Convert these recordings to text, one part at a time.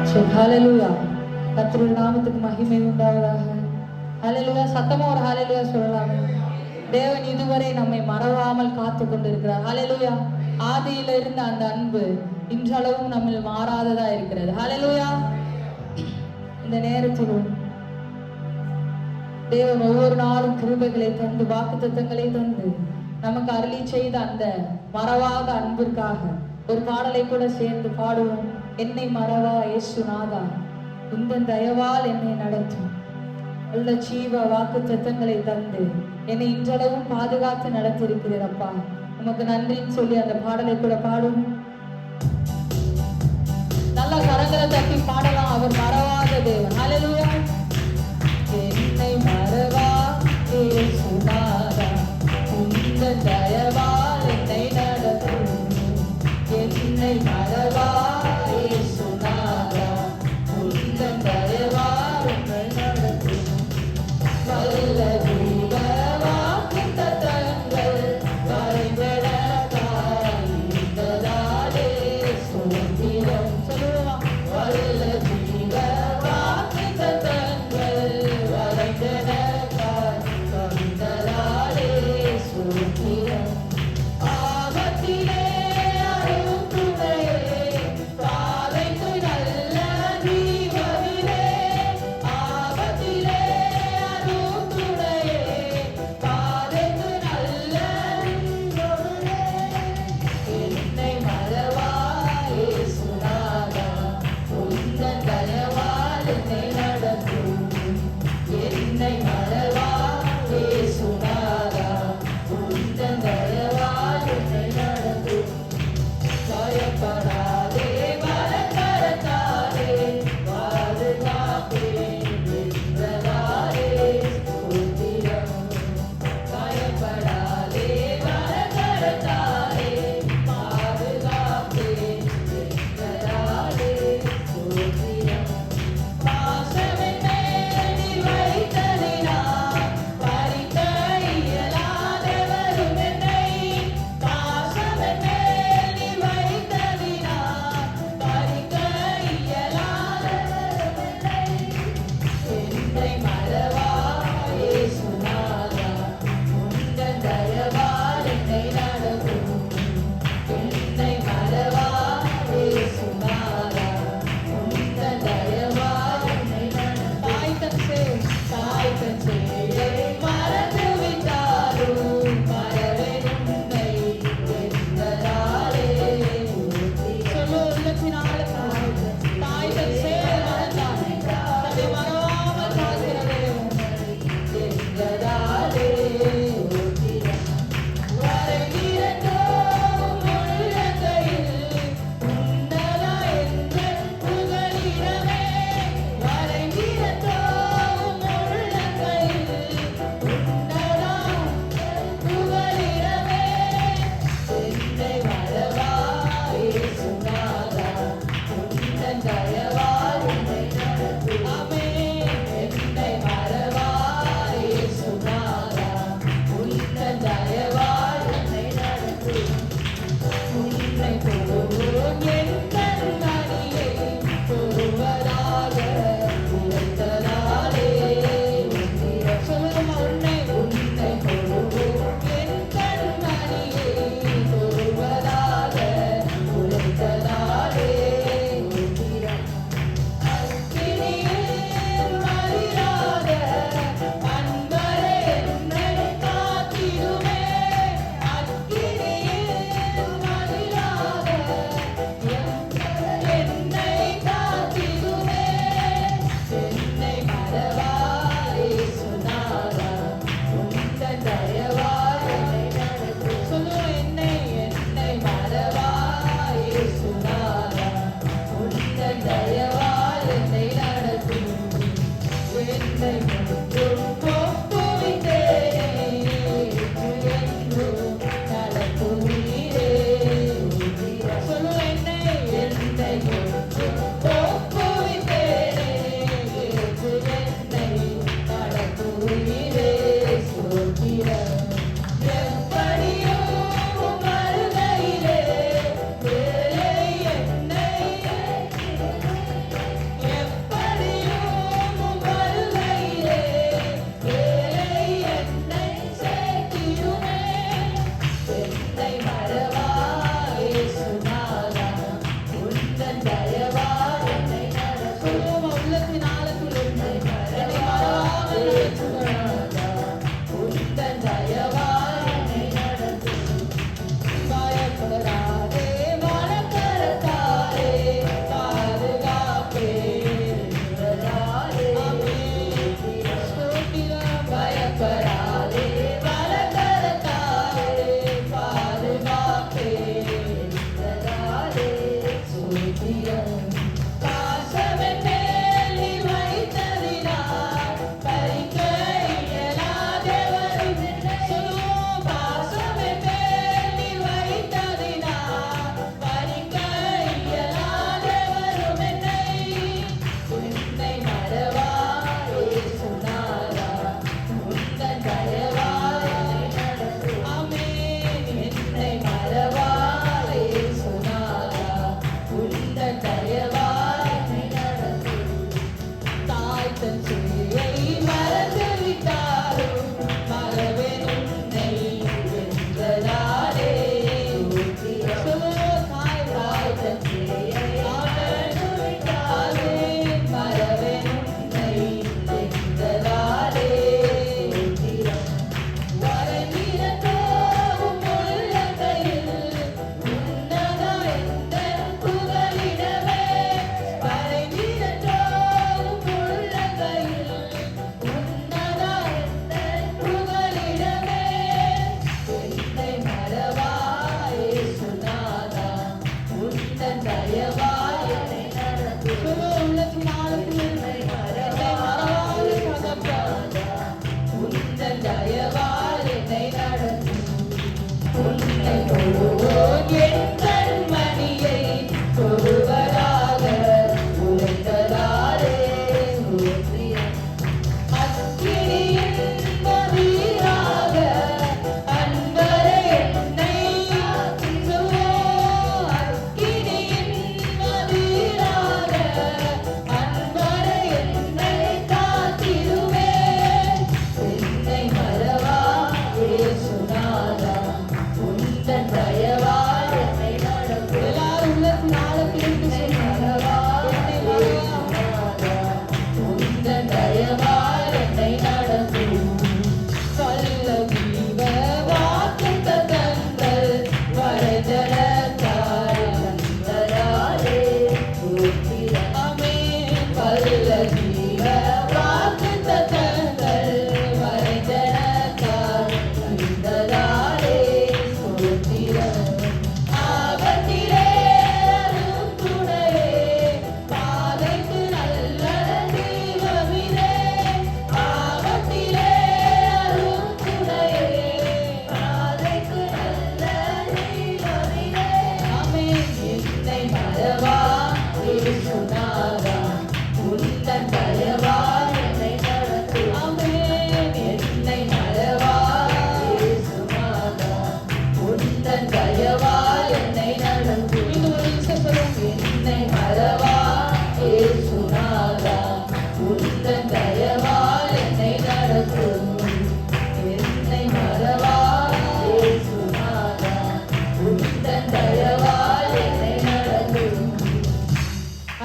ஹalleluya. கர்த்தருடைய நாமத்துக்கு மகிமை உண்டாவதாக. ஹalleluya. சத்தமா ஒரு ஹalleluya சொல்லலாமே. தேவன் இதுவரை நம்மை மறவாமல் காத்து கொண்டிருக்கிறார். ஹalleluya. ஆதியில இருந்த அந்த அன்பு இன்றளவும் நம்மில் மாறாததா இருக்கிறது. ஹalleluya. இந்த நேரத்திலும் தேவன் ஒவ்வொரு நாளும் கிருபைகளை தந்து வாக்குத்தத்தங்களை தந்து நமக்கு அருளி செய்த அந்த மறவாத அன்பிற்காக ஒரு பாடலை கூட சேர்ந்து பாடுவோம். என்னை மறவா இயேசுநாதா, உந்தன் தயவால் என்னை நடத்தும். நல்ல ஜீவ வாக்கு தத்தங்களை தந்து என்னை இன்றளவும் பாதுகாத்து நடத்திருக்கிறப்பா, உமக்கு நன்றின்னு சொல்லி அந்த பாடலை கூட பாடுவோம். நல்ல கரங்களை தட்டி பாடலாம். அவர் மறவாத தேவன். ஹalleluya. என்னை மறவா இயேசுநாதா, உந்தன் தயவால் என்னை நடத்தும். என்னை மறவா இயேசுநாதா, உந்தன் தயவால் என்னை நடத்தும். வல்ல ஜீவ வாக்குத்தத்தங்கள் வரைந்தெனக்காய் இருந்ததாலே ஸ்தோத்திரம் சொல்லுவோம். வல்ல ஜீவ வாக்குத்தத்தங்கள் வரைந்தெனக்காய் இருந்ததாலே ஸ்தோத்திரம். ஆபத்திலே அரும் துணையே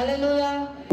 ஹalleluya.